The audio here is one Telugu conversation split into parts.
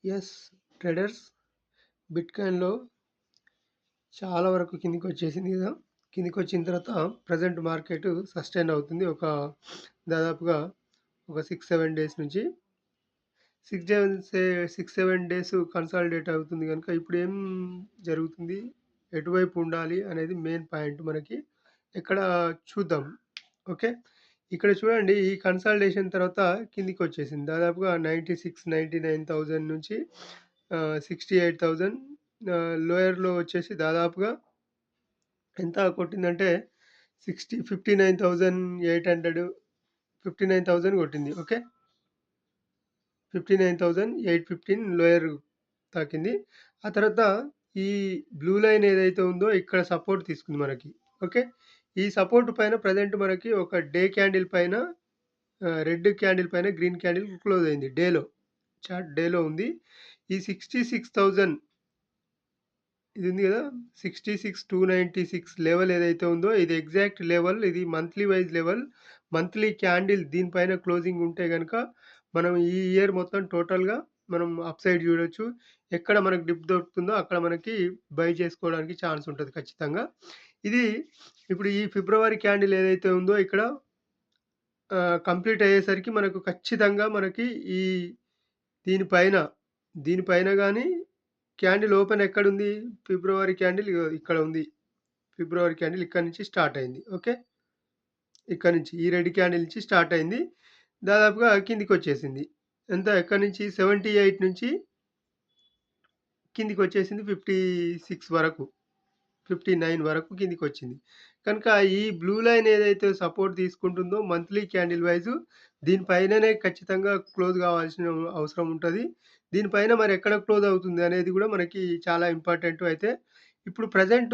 యెస్ ట్రేడర్స్ బిట్‌కాయిన్‌లో చాలా వరకు కిందకొచ్చేసింది గదా! కిందకొచ్చిన తర్వాత ప్రెజెంట్ మార్కెట్ సస్టైన్ అవుతుంది. దాదాపుగా ఒక 6, 7 డేస్ నుంచి 6, 7 డేస్ కన్సాలిడేట్ అవుతుంది గనుక ఇప్పుడేం జరుగుతుంది? ఎటువైపు ఉండాలి అనేది మెయిన్ పాయింట్ మనకి. ఇక్కడ చూద్దాం. ఓకే. ఇక్కడ చూడండి ఈ కన్సాలిడేషన్ తర్వాత కిందికొచ్చేసింది. దాదాపుగా 96, 99,000 నుంచి 68,000 లోయర్‌లో వచ్చేసి దాదాపుగా ఎంత కొట్టిందంటే 59,800 59,000 కొట్టింది. ఓకే. 59,815 లోయర్ తాకింది. ఆ తర్వాత ఈ బ్లూ లైన్ ఏదైతే ఉందో ఇక్కడ సపోర్ట్ తీసుకుంది మనకి. ఓకే. ఈ సపోర్ట్ పైన ప్రెజెంట్ మనకి ఒక డే క్యాండిల్ పైన రెడ్ క్యాండిల్ పైన గ్రీన్ క్యాండిల్ క్లోజ్ అయింది డేలో. చార్ట్ డేలో ఉంది. ఈ 66,000 ఇది ఉంది గదా! 66,296 లెవెల్ ఏదైతే ఉందో ఇది ఎగ్జాక్ట్ లెవెల్. ఇది monthly wise level. Monthly candle దీనిపైన క్లోజింగ్ ఉంటే గనక మనం ఈ ఇయర్ మొత్తం టోటల్‌గా మనం అప్ సైడ్ చూడొచ్చు. ఎక్కడ మనకు డిప్ దొరుకుతుందో అక్కడ మనకి బై చేసుకోవడానికి ఛాన్స్ ఉంటది ఖచ్చితంగా. ఇది ఇప్పుడు ఈ ఫిబ్రవరి క్యాండిల్ ఏదైతే ఉందో ఇక్కడ కంప్లీట్ అయ్యేసరికి మనకు ఖచ్చితంగా మనకి ఈ దీనిపైన, దీనిపైన గాని క్యాండిల్ ఓపెన్ ఎక్కడుంది? ఫిబ్రవరి క్యాండిల్ ఇగో ఇక్కడ ఉంది. ఫిబ్రవరి క్యాండిల్ ఇక్కడి నుంచి స్టార్ట్ అయింది. ఓకే. ఇక్కడి నుంచి ఈ రెడ్ క్యాండిల్ నుంచి స్టార్ట్ అయింది. దాదాపుగా కిందికొచ్చేసింది. ఎంత ఎక్కడి నుంచి 78 నుంచి కిందికొచ్చేసింది 56 వరకు. 59 వరకు కిందికొచ్చింది. కనుక ఈ బ్లూ లైన్ ఏదైతే సపోర్ట్ తీసుకుంటుందో మంత్లీ క్యాండిల్ వైస్ దీనిపైననే ఖచ్చితంగా క్లోజ్ కావాల్సిన అవసరం ఉంటది. దీనిపైన మరి ఎక్కడ క్లోజ్ అవుతుంది అనేది కూడా మనకి చాలా ఇంపార్టెంట్. అయితే ఇప్పుడు ప్రెజెంట్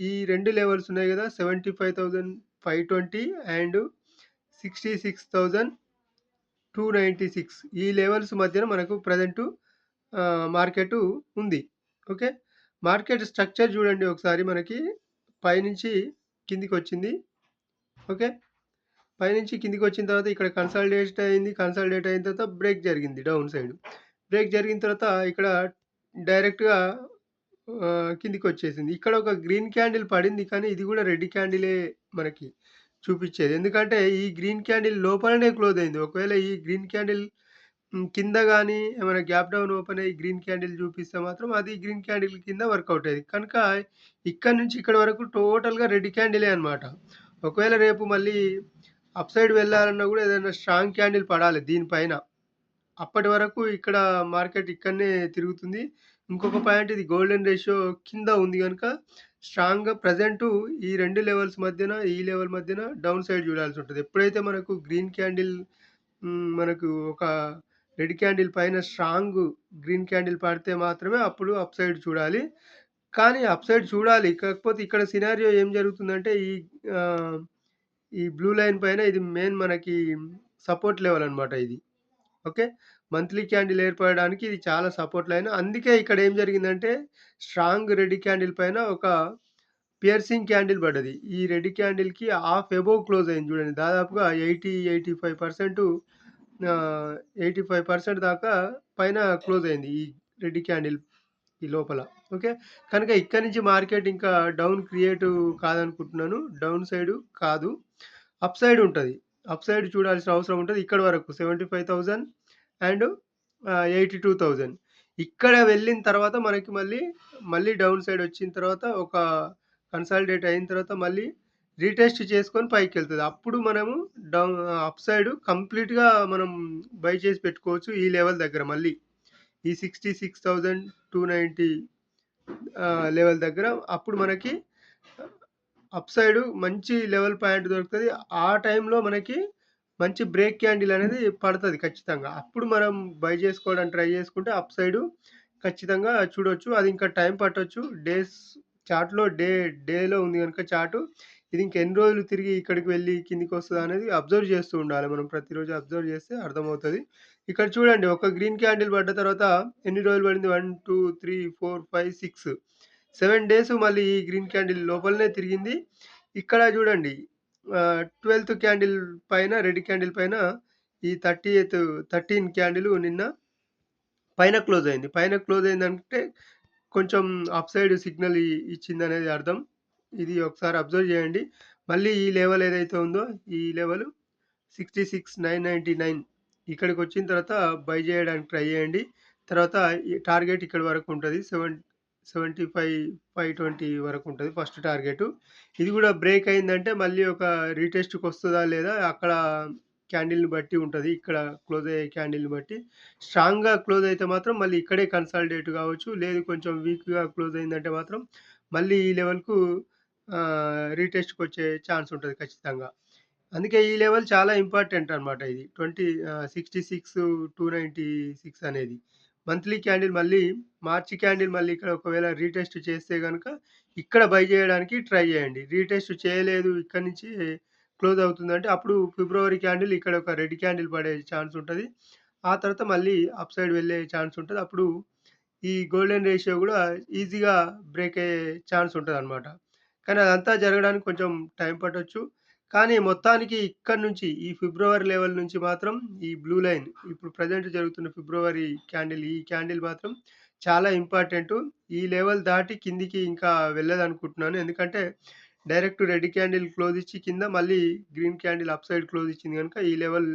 ఈ 2 లెవెల్స్ ఉన్నాయి గదా! 75,520 అండ్ 66,296 ఈ లెవెల్స్ మధ్యన మనకు ప్రెజెంట్ మార్కెట్ ఉంది. ఓకే. మార్కెట్ స్ట్రక్చర్ చూడండి ఒకసారి మనకి పైనుంచి కిందికొచ్చింది. ఓకే. పైనుంచి కిందికొచ్చిన తర్వాత ఇక్కడ కన్సాలిడేట్ అయింది. కన్సాలిడేట్ అయిన తర్వాత బ్రేక్ జరిగింది డౌన్ సైడ్. బ్రేక్ జరిగిన తర్వాత ఇక్కడ డైరెక్ట్‌గా కిందికొచ్చేసింది. ఇక్కడ ఒక గ్రీన్ క్యాండిల్ పడింది. కానీ ఇది కూడా రెడ్ క్యాండిలే మనకి చూపిచ్చేది. ఎందుకంటే ఈ గ్రీన్ క్యాండిల్ లోపలనే క్లోజ్ అయింది. ఒకవేళ ఈ గ్రీన్ క్యాండిల్ కింద గాని ఏమైనా గ్యాప్ డౌన్ ఓపెన్ అయ్యి గ్రీన్ క్యాండిల్ చూపిస్తే మాత్రం అది గ్రీన్ క్యాండిల్ కింద వర్కౌట్ అయ్యేది. కనుక ఇక్కడి నుంచి ఇక్కడి వరకు టోటల్‌గా రెడ్ క్యాండిలే అన్నమాట. ఒకవేళ రేపు మళ్ళీ అప్ సైడ్ వెళ్ళాలన్నా కూడా ఏదైనా స్ట్రాంగ్ క్యాండిల్ పడాలి దీనిపైన. అప్పటి వరకు ఇక్కడ మార్కెట్ ఇక్కడనే తిరుగుతుంది. ఇంకొక పాయింట్ ఇది గోల్డెన్ రేషియో కింద ఉంది గనుక స్ట్రాంగ్‌గా ప్రెజెంటు ఈ 2 లెవెల్స్ మధ్యన, ఈ లెవెల్ మధ్యన డౌన్ సైడ్ చూడాల్సుంటది. ఎప్పుడైతే మనకు గ్రీన్ క్యాండిల్ మనకు ఒక రెడ్ క్యాండిల్ పైన స్ట్రాంగ్ గ్రీన్ క్యాండిల్ పడితే మాత్రమే అప్పుడు అప్ సైడ్ చూడాలి. కానీ అప్ సైడ్ చూడాలి. కాకపోతే ఇక్కడ సినారియో ఏం జరుగుతుందంటే ఆహ్, ఈ బ్లూ లైన్ పైన ఇది మెయిన్ మనకి సపోర్ట్ లెవెల్ అన్నమాట ఇది. ఓకే. మంత్లీ క్యాండిల్ ఏర్పడడానికి ఇది చాలా సపోర్ట్ లైన్. అందుకే ఇక్కడ ఏం జరిగిందంటే స్ట్రాంగ్ రెడ్ క్యాండిల్ పైన ఒక పియర్సింగ్ క్యాండిల్ పడ్డది. ఈ రెడ్ క్యాండిల్‌కి హాఫ్ అబోవ్ క్లోజ్ అయింది చూడండి. దాదాపుగా 85% 85% దాకా పైన క్లోజ్ అయింది. ఈ రెడ్ క్యాండిల్ ఈ లోపల. ఓకే. కనుక ఇక్కడి నుంచి మార్కెట్ ఇంకా డౌన్ క్రియేట్ కాదనుకుంటున్నాను. డౌన్ సైడ్ కాదు. అప్ సైడ్ ఉంటది. అప్ సైడ్ చూడాల్సిన అవసరం ఉంటది. ఇక్కడి వరకు 75,000 అండ్ 82,000 ఇక్కడ వెళ్ళిన తర్వాత మనకి మళ్ళీ డౌన్ సైడ్ వచ్చిన తర్వాత ఒక కన్సాలిడేట్ అయిన తర్వాత మళ్ళీ రీటెస్ట్ చేసుకొని పైకెళ్తది. అప్పుడు మనము అప్ సైడ్ కంప్లీట్‌గా మనం బై చేసి పెట్టుకోవచ్చు ఈ లెవెల్ దగ్గర మళ్ళీ. ఈ 66,290 లెవెల్ దగ్గర అప్పుడు మనకి అప్ సైడ్ మంచి లెవెల్ పాయింట్ దొరుకుతది. ఆ టైంలో మనకి మంచి బ్రేక్ క్యాండిల్ అనేది పడతది ఖచ్చితంగా. అప్పుడు మనం బై చేసుకోవడానికి ట్రై చేసుకుంటే అప్ సైడ్ ఖచ్చితంగా చూడొచ్చు. అది ఇంకా టైం పట్టొచ్చు. చార్ట్‌లో డేలో ఉంది గనుక చార్టు. ఇది ఇంకా ఎన్ని రోజులు తిరిగి ఇక్కడికి వెళ్లి కిందకొస్తదా అనేది అబ్జర్వ్ చేస్తూ ఉండాలి. మనం ప్రతిరోజు అబ్జర్వ్ చేస్తే అర్థమవుతది. ఇక్కడ చూడండి ఒక గ్రీన్ క్యాండిల్ పడ్డ తర్వాత ఎన్ని రోజులు పడింది? 1, 2, 3, 4, 5, 6 7 డేస్ మళ్ళీ ఈ గ్రీన్ క్యాండిల్ లోపలనే తిరిగింది. ఇక్కడ చూడండి 12థ్ క్యాండిల్ పైన రెడ్ క్యాండిల్ పైన ఈ 13 క్యాండిల్ నిన్న పైన క్లోజ్ అయింది. పైన క్లోజ్ అయిందంటే కొంచెం అప్ సైడ్ సిగ్నల్ ఇచ్చిందనేది అర్థం. ఇది ఒకసారి అబ్జర్వ్ చేయండి. మళ్ళీ ఈ లెవెల్ ఏదైతే ఉందో ఈ లెవెల్ 66,999 ఇక్కడికొచ్చిన తర్వాత బై జేయడానికి ట్రై చేయండి. తర్వాత ఈ టార్గెట్ ఇక్కడి వరకు ఉంటది. 75,520 వరకు ఉంటది ఫస్ట్ టార్గెటు. ఇది గూడా బ్రేక్ అయిందంటే మళ్ళీ ఒక రీటెస్ట్‌కొస్తదా లేదా అక్కడ క్యాండిల్‌ని బట్టి ఉంటది. ఇక్కడ క్లోజ్ అయ్యే క్యాండిల్‌ని బట్టి. స్ట్రాంగ్‌గా క్లోజ్ అయితే మాత్రం మళ్ళీ ఇక్కడే కన్సాలిడేట్ కావచ్చు. లేదు కొంచెం వీక్‌గా క్లోజ్ అయిందంటే మాత్రం మళ్ళీ ఈ లెవెల్‌కు రీటెస్ట్‌కొచ్చే ఛాన్స్ ఉంటది ఖచ్చితంగా. అందుకే ఈ లెవెల్ చాలా ఇంపార్టెంట్ అన్నమాట ఇది. 66,296 అనేది. మంత్లీ క్యాండిల్ మళ్ళీ మార్చి క్యాండిల్ మళ్ళీ ఇక్కడ ఒకవేళ రీటెస్ట్ చేస్తే గనక ఇక్కడ బై చేయడానికి ట్రై చేయండి. రీటెస్ట్ చేయలేదు ఇక్కడి నుంచి క్లోజ్ అవుతుందంటే అప్పుడు ఫిబ్రవరి క్యాండిల్ ఇక్కడ ఒక రెడ్ క్యాండిల్ పడే ఛాన్స్ ఉంటది. ఆ తర్వాత మళ్ళీ అప్ సైడ్ వెళ్ళే ఛాన్స్ ఉంటది. అప్పుడు ఈ గోల్డెన్ రేషియో గూడా ఈజీగా బ్రేక్ అయ్యే ఛాన్స్ ఉంటదనమాట. కానీ అదంతా జరగడానికి కొంచెం టైం పట్టొచ్చు. కానీ మొత్తానికి ఇక్కడి నుంచి ఈ ఫిబ్రవరి లెవెల్ నుంచి మాత్రం ఈ బ్లూ లైన్ ఇప్పుడు ప్రెజెంట్ జరుగుతున్న ఫిబ్రవరి క్యాండిల్ ఈ క్యాండిల్ మాత్రం చాలా ఇంపార్టెంటు. ఈ లెవెల్ దాటి కిందికి ఇంకా వెళ్ళదనుకుంటున్నాను. ఎందుకంటే డైరెక్ట్ రెడ్ క్యాండిల్ క్లోజ్ ఇచ్చి కింద మళ్ళీ green candle up side close ఇచ్చింది గనుక ఈ లెవెల్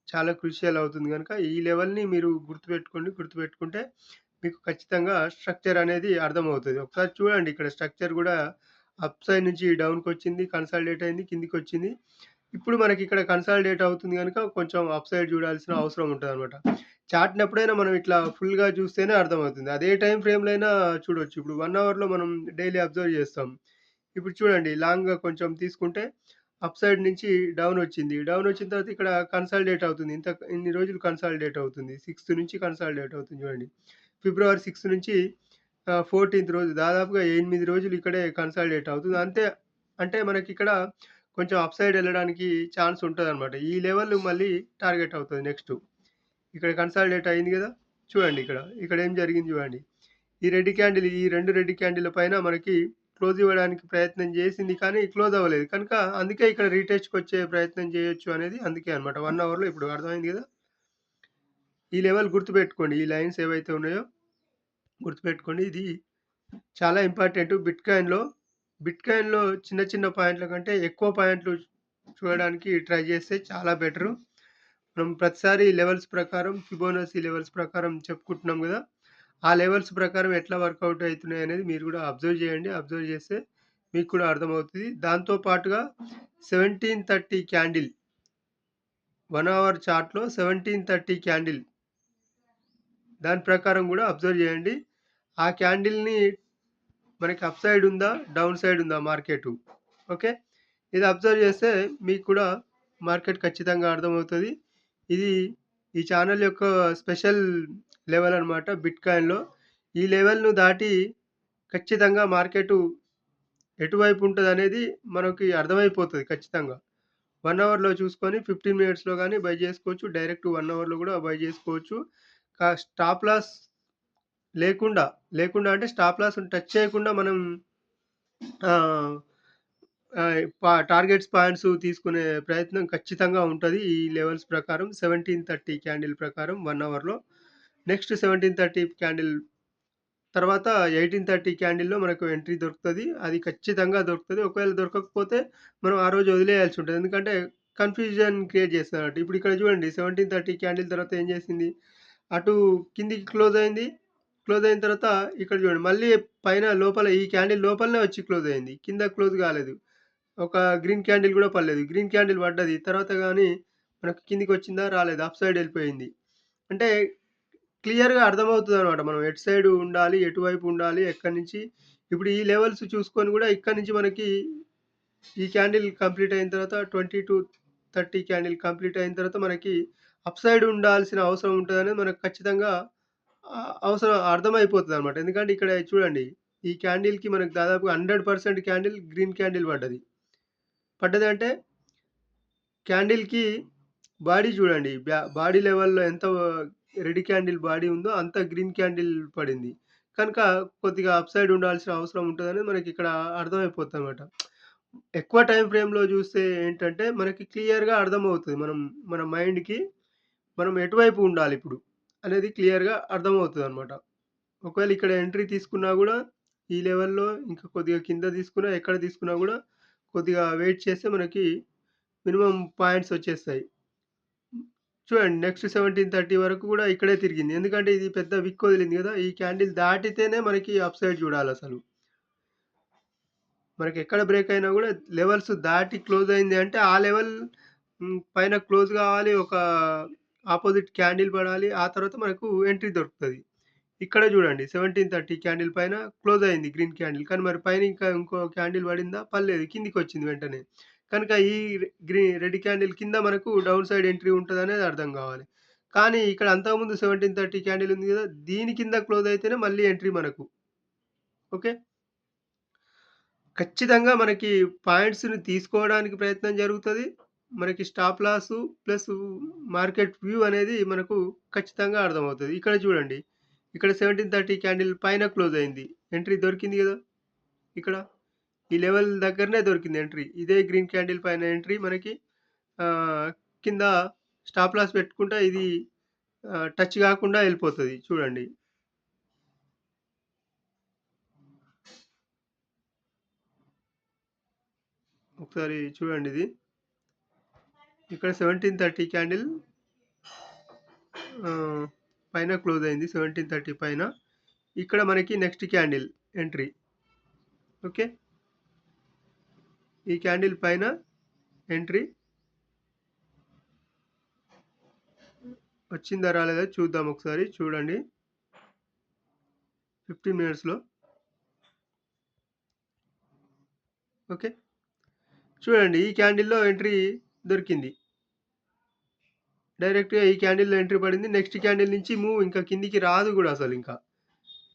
చాలా క్రూషియల్ అవుతుంది గనుక ఈ లెవెల్‌ని మీరు గుర్తుపెట్టుకోండి. గుర్తుపెట్టుకుంటే మీకు ఖచ్చితంగా స్ట్రక్చర్ అనేది అర్థమవుతది. ఒకసారి చూడండి ఇక్కడ స్ట్రక్చర్ గూడా అప్ సైడ్ నుంచి డౌన్‌కొచ్చింది. కన్సాలిడేట్ అయింది. కిందికొచ్చింది. ఇప్పుడు మనకిక్కడ కన్సాలిడేట్ అవుతుంది గనుక కొంచెం అప్ సైడ్ జూడాల్సిన అవసరం ఉంటదనమాట. చార్ట్‌ని ఎప్పుడైనా మనం ఇట్లా ఫుల్‌గా జూస్తేనే అర్థమవుతుంది. అదే టైమ్ ఫ్రేమ్‌లో అయినా చూడొచ్చు. ఇప్పుడు 1 అవర్‌లో మనం డైలీ అబ్జర్వ్ జేస్తాం. ఇప్పుడు చూడండి లాంగ్‌గా కొంచెం తీసుకుంటే అప్ సైడ్ నుంచి డౌన్ వచ్చింది. డౌన్ వచ్చిన తర్వాత ఇక్కడ కన్సాలిడేట్ అవుతుంది. ఇన్ని రోజులు కన్సాలిడేట్ అవుతుంది. 6థ్ నుంచి కన్సాలిడేట్ అవుతుంది చూడండి. ఫిబ్రవరి 6 నుంచి 14థ్ రోజు దాదాపుగా 8 రోజులు ఇక్కడే కన్సాలిడేట్ అవుతుంది. అంటే మనకిక్కడ కొంచెం అప్ సైడ్ ఎళ్ళడానికి ఛాన్స్ ఉంటదనమాట. ఈ లెవెల్ మళ్ళీ టార్గెట్ అవుతది నెక్స్టు. ఇక్కడ కన్సాలిడేట్ అయింది గదా! చూడండి ఇక్కడ. ఇక్కడ ఏం జరిగింది చూడండి. ఈ రెడ్ క్యాండిల్ ఈ 2 రెడ్ క్యాండిల్ల పైన మనకి క్లోజ్ ఇవ్వడానికి ప్రయత్నం జేసింది. కానీ క్లోజ్ అవ్వలేదు. కనుక అందుకే ఇక్కడ రీటెస్ట్‌కొచ్చే ప్రయత్నం చేయొచ్చు అనేది అందుకే అన్నమాట. 1 అవర్‌లో ఇప్పుడు అర్థమైంది గదా! ఈ లెవెల్ గుర్తుపెట్టుకోండి. ఈ లైన్స్ ఏవైతే ఉన్నాయో గుర్తుపెట్టుకోండి. ఇది చాలా ఇంపార్టెంటు బిట్‌కాయిన్‌లో చిన్న చిన్న పాయింట్ల కంటే ఎక్కువ పాయింట్లు చూడడానికి ట్రై చేస్తే చాలా బెటరు. మనం ప్రతిసారి లెవెల్స్ ప్రకారం ఫిబోనసీ లెవెల్స్ ప్రకారం చెప్పుకుంటున్నాం గదా! ఆ లెవెల్స్ ప్రకారం ఎట్లా వర్కౌట్ అయితున్నాయనేది మీరు గూడా అబ్జర్వ్ జేయండి. అబ్జర్వ్ చేస్తే మీకు కూడా అర్థమవుతది. దాంతో పాటుగా 1730 క్యాండిల్ 1 అవర్ చార్ట్‌లో 1730 క్యాండిల్ దాని ప్రకారం గూడా అబ్జర్వ్ జేయండి. ఆ క్యాండిల్‌ని మనకి అప్ సైడ్ ఉందా? డౌన్ సైడ్ ఉందా మార్కెటు? ఓకే. ఇది అబ్జర్వ్ చేస్తే మీకు కూడా మార్కెట్ ఖచ్చితంగా అర్థమవుతది. ఇది ఈ ఛానెల్ యొక్క స్పెషల్ లెవెల్ అన్నమాట బిట్‌కాయిన్‌లో. ఈ లెవెల్‌ను దాటి ఖచ్చితంగా మార్కెటు ఎటువైపు ఉంటదనేది మనకి అర్థమైపోతది ఖచ్చితంగా. 1 అవర్‌లో చూసుకొని 15 మినిట్స్‌లో గాని బై జేసుకోవచ్చు. డైరెక్ట్ 1 అవర్‌లో గూడా బై జేసుకోవచ్చు. స్టాప్ లాస్ లేకుండా అంటే స్టాప్ లాస్‌ని టచ్ చేయకుండా మనం ఆహ్, టార్గెట్స్ పాయింట్స్ తీసుకునే ప్రయత్నం ఖచ్చితంగా ఉంటది. ఈ లెవెల్స్ ప్రకారం 1730 క్యాండిల్ ప్రకారం 1 అవర్‌లో. నెక్స్ట్ 1730 క్యాండిల్ తర్వాత 1830 క్యాండిల్‌లో మనకు ఎంట్రీ దొరుకుతది. అది ఖచ్చితంగా దొరుకుతది. ఒకవేళ దొరకకపోతే మనం ఆ రోజు వదిలేయాల్సి ఉంటది. ఎందుకంటే కన్‌ఫ్యూజన్ క్రియేట్ చేస్తదన్నట్టు. ఇప్పుడు ఇక్కడ చూడండి 1730 క్యాండిల్ తర్వాత ఏం చేసింది? అటు కిందికి క్లోజ్ అయింది. క్లోజ్ అయిన తర్వాత ఇక్కడ చూడండి మళ్ళీ పైన లోపల ఈ క్యాండిల్ లోపలనే వచ్చి క్లోజ్ అయింది. కింద క్లోజ్ కాలేదు. ఒక గ్రీన్ క్యాండిల్ గూడా పడలేదు. గ్రీన్ క్యాండిల్ పడ్డది. తర్వాత గాని మనకు కిందికొచ్చిందా? రాలేదు. అప్ సైడ్ ఎళ్ళిపోయింది. అంటే క్లియర్‌గా అర్థమవుతదనమాట. మనం ఎటు సైడ్ ఉండాలి, ఎటువైపు ఉండాలి, ఎక్కడి నుంచి ఇప్పుడు ఈ లెవెల్స్ చూసుకొని గూడా ఇక్కడి నుంచి మనకి ఈ క్యాండిల్ కంప్లీట్ అయిన తర్వాత 20-30 క్యాండిల్ కంప్లీట్ అయిన తర్వాత మనకి అప్ సైడ్ ఉండాల్సిన అవసరం ఉంటదనేది మనకు ఖచ్చితంగా అవసరం అర్థమైపోతదనమాట. ఎందుకంటే ఇక్కడ చూడండి ఈ క్యాండిల్‌కి మనకు దాదాపుగా 100% క్యాండిల్ గ్రీన్ క్యాండిల్ పడ్డది. పడ్డదంటే క్యాండిల్‌కి బాడీ చూడండి. బాడీ లెవెల్‌లో ఎంత రెడ్ క్యాండిల్ బాడీ ఉందో అంత గ్రీన్ క్యాండిల్ పడింది. కనుక కొద్దిగా అప్ సైడ్ ఉండాల్సిన అవసరం ఉంటదనేది మనకిక్కడ అర్థమైపోద్దనమాట. ఎక్కువ టైమ్ ఫ్రేమ్‌లో చూస్తే ఏంటంటే మనకి క్లియర్‌గా అర్థమవుతది. మన మైండ్‌కి మనం ఎటువైపు ఉండాలిప్పుడు అనేది క్లియర్‌గా అర్థమవుతదనమాట. ఒకవేళ ఇక్కడ ఎంట్రీ తీసుకున్నా గూడా ఈ లెవెల్‌లో ఇంకా కొద్దిగా కింద తీసుకున్నా, ఎక్కడ తీసుకున్నా గూడా కొద్దిగా వెయిట్ చేస్తే మనకి మినిమమ్ పాయింట్స్ వచ్చేస్తాయి. చూడండి నెక్స్ట్ 17:30 వరకు గూడా ఇక్కడే తిరిగింది. ఎందుకంటే ఇది పెద్ద విక్ వదిలింది గదా! ఈ క్యాండిల్ దాటితేనే మనకి అప్ సైడ్ చూడాలసలు. మనకెక్కడ బ్రేక్ అయినా గూడా లెవెల్స్ దాటి క్లోజ్ అయింది అంటే ఆ లెవెల్ పైన క్లోజ్ గావాలి. ఒక అపోజిట్ క్యాండిల్ పడాలి. ఆ తర్వాత మనకు ఎంట్రీ దొరుకుతది. ఇక్కడ చూడండి 17:30 క్యాండిల్ పైన క్లోజ్ అయింది గ్రీన్ క్యాండిల్. కానీ మరి పైన ఇంకా ఇంకో క్యాండిల్ పడిందా? పడలేదు. కిందికొచ్చింది వెంటనే. కనుక ఈ రెడ్ క్యాండిల్ కింద మనకు డౌన్ సైడ్ ఎంట్రీ ఉంటదనేది అర్థం కావాలి. కానీ ఇక్కడ అంతకుముందు 17:30 క్యాండిల్ ఉంది గదా! దీని కింద క్లోజ్ అయితేనే మళ్ళీ ఎంట్రీ మనకు. ఓకే. ఖచ్చితంగా మనకి పాయింట్స్‌ని తీసుకోవడానికి ప్రయత్నం జరుగుతది. మనకి stop loss plus market view అనేది మనకు ఖచ్చితంగా అర్థమవుతది. ఇక్కడ చూడండి. ఇక్కడ 17:30 క్యాండిల్ పైన క్లోజ్ అయింది. ఎంట్రీ దొరికింది గదా! ఇక్కడ. ఈ లెవెల్ దగ్గరనే దొరికింది ఎంట్రీ. ఇదే గ్రీన్ క్యాండిల్ పైన ఎంట్రీ మనకి కింద స్టాప్ లాస్ పెట్టుకుంటా ఇది టచ్ గాకుండా ఎళ్ళిపోతది చూడండి. ఒకసారి చూడండి ఇది. ఇక్కడ 17:30 క్యాండిల్ పైన క్లోజ్ అయింది. 17:30 పైన. ఇక్కడ మనకి నెక్స్ట్ క్యాండిల్ ఎంట్రీ. ఓకే. ఈ క్యాండిల్ పైన ఎంట్రీ వచ్చిందా రాలేదా చూద్దాం ఒకసారి. చూడండి. 15 మినిట్స్‌లో. ఓకే. చూడండి ఈ క్యాండిల్‌లో ఎంట్రీ దొరికింది. డైరెక్ట్‌గా ఈ క్యాండిల్‌లో ఎంట్రీ పడింది. నెక్స్ట్ క్యాండిల్ నుంచి మూవ్ ఇంకా కిందికి రాదు గూడా అసలింకా.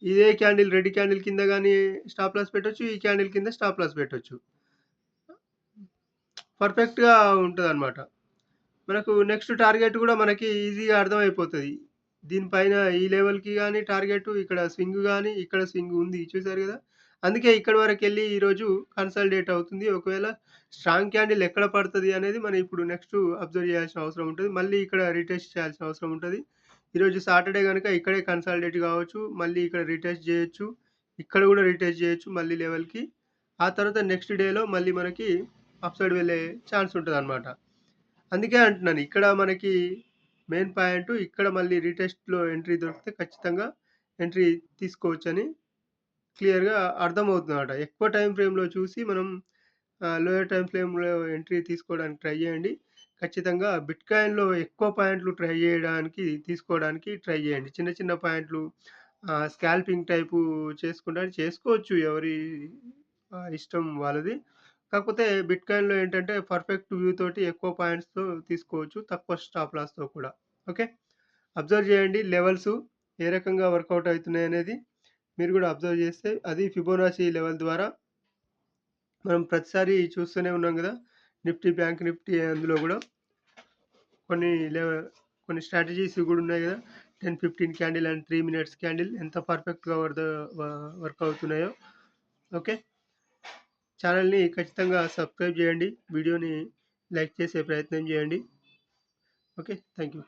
ఇదే క్యాండిల్ రెడ్ క్యాండిల్ కింద గాని స్టాప్ లాస్ పెట్టొచ్చు. ఈ క్యాండిల్ కింద స్టాప్ లాస్ పెట్టొచ్చు. పర్ఫెక్ట్‌గా ఉంటదనమాట. మనకు నెక్స్ట్ టార్గెట్ గూడా మనకి ఈజీగా అర్థమైపోతది. దీనిపైన ఈ లెవెల్‌కి గాని టార్గెట్ ఇక్కడ స్వింగ్ గాని, ఇక్కడ స్వింగ్ ఉంది చూసారు గదా! అందుకే ఇక్కడి వరకెళ్ళి ఈరోజు కన్సాలిడేట్ అవుతుంది. ఒకవేళ స్ట్రాంగ్ క్యాండిల్ ఎక్కడ పడతది అనేది మనం ఇప్పుడు నెక్స్ట్ అబ్జర్వ్ చేయాల్సిన అవసరం ఉంటది. మళ్ళీ ఇక్కడ రీటెస్ట్ చేయాల్సిన అవసరం ఉంటది. ఈరోజు సాటర్‌డే గనుక ఇక్కడే కన్సాలిడేట్ కావచ్చు. మళ్ళీ ఇక్కడ రీటెస్ట్ జేయొచ్చు. ఇక్కడ గూడా రీటెస్ట్ జేయొచ్చు మళ్ళీ లెవెల్‌కి. ఆ తర్వాత నెక్స్ట్ డేలో మళ్ళీ మనకి అప్ సైడ్ వెళ్ళే ఛాన్స్ ఉంటదనమాట. అందుకే అంటున్నాను. ఇక్కడ మనకి మెయిన్ పాయింట్ ఇక్కడ మళ్ళీ రీటెస్ట్‌లో ఎంట్రీ దొరికితే ఖచ్చితంగా ఎంట్రీ తీసుకోవచ్చని క్లియర్‌గా అర్థమవుతుందన్నమాట. ఎక్కువ టైమ్ ఫ్రేమ్‌లో చూసి మనం లోయర్ టైమ్ ఫ్రేమ్‌లో ఎంట్రీ తీసుకోవడానికి ట్రై చేయండి. ఖచ్చితంగా బిట్‌కాయిన్‌లో ఎక్కువ పాయింట్లు ట్రై చేయడానికి తీసుకోవడానికి ట్రై చేయండి. చిన్న చిన్న పాయింట్లు స్కాల్పింగ్ టైపు చేసుకోవచ్చు. ఎవరి ఇష్టం వాళ్ళది. కాకపోతే బిట్‌కాయిన్‌లో ఏంటంటే పర్ఫెక్ట్ వ్యూ తోటి ఎక్కువ పాయింట్స్‌తో తీసుకోవచ్చు. తక్కువ స్టాప్ లాస్‌తో కూడా. ఓకే. అబ్జర్వ్ చేయండి లెవెల్స్ ఏ రకంగా వర్కౌట్ అవుతున్నాయనేది మీరు కూడా అబ్జర్వ్ చేస్తే అది ఫిబొనాచి లెవెల్ ద్వారా మనం ప్రతిసారి చూస్తూనే ఉన్నాం గదా! నిఫ్టీ, బ్యాంక్ నిఫ్టీ అందులో గూడా కొన్ని లెవ కొన్ని స్ట్రాటజీస్ గూడా ఉన్నాయి గదా! 10, 15 క్యాండిల్ అండ్ 3 మినిట్స్ క్యాండిల్ ఎంత పర్ఫెక్ట్‌గా వర్క్ అవుతున్నాయో. ఓకే. ఛానెల్‌ని ఖచ్చితంగా సబ్స్క్రైబ్ చేయండి. వీడియోని లైక్ చేసే ప్రయత్నం చేయండి. ఓకే. Thank you.